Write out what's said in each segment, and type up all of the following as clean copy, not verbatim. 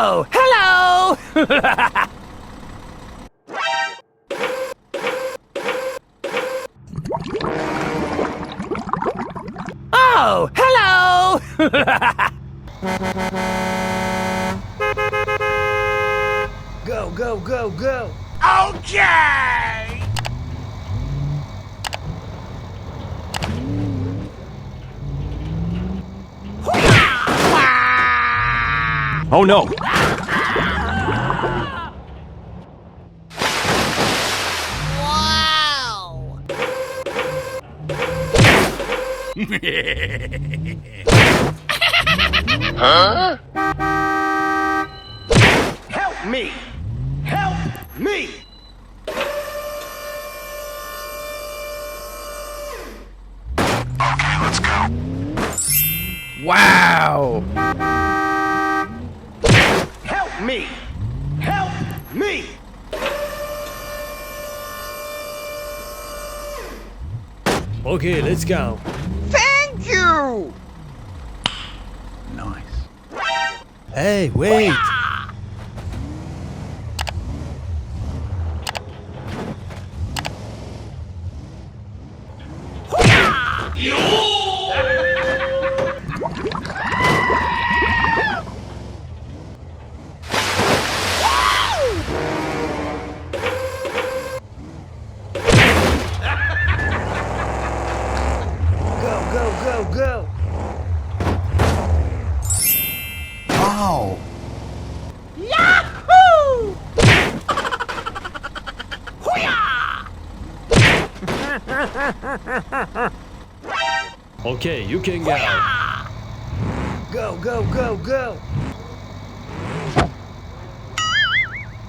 Oh, hello! Oh, hello! Go, go, go, go! Okay! Oh no! Wow! Huh? Help me! Help me! Okay, let's go. Wow! Help me! Help me! Okay, let's go. Thank you! Nice. Hey, wait! Go, go, go, go! Wow! Yahoo! Okay, you can go. Go, go, go, go!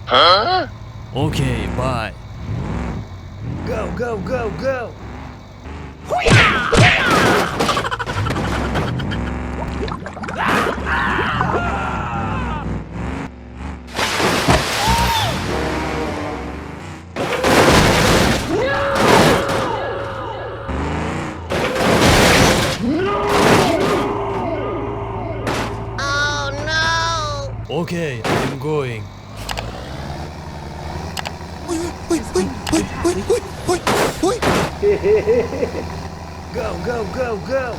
Huh? Okay, bye. Go, go, go, go! Oh no! Okay, I'm going. Go, go, go, go!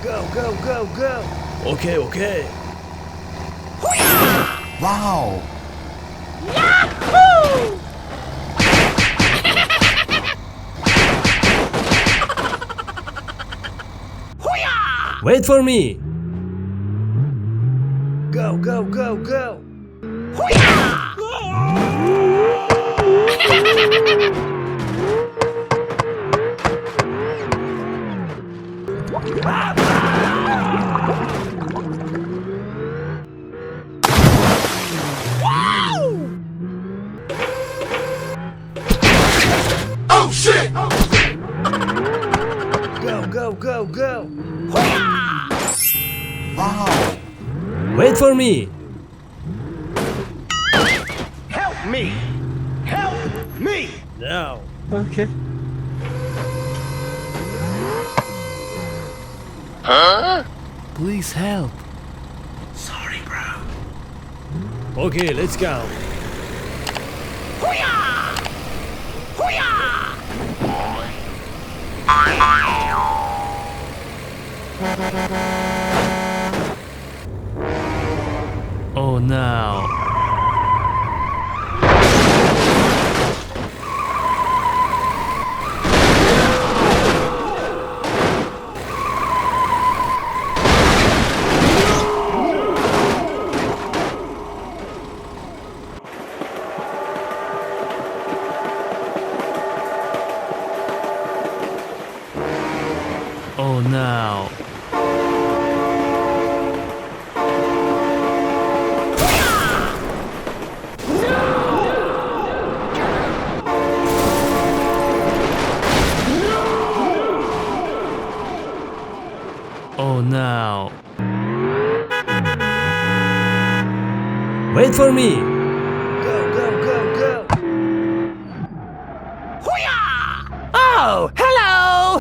Go, go, go, go! Okay, okay. Wow! Yahoo! Wait for me! Go, go, go, go! Oh shit! Go, go, go, go! Wow! Wait for me! Help me! Help me! Now! Okay. Huh? Please help! Sorry, bro. Okay, let's go! Oh no! Oh no! Oh no. Wait for me. Go, go, go, go. Oh, hello.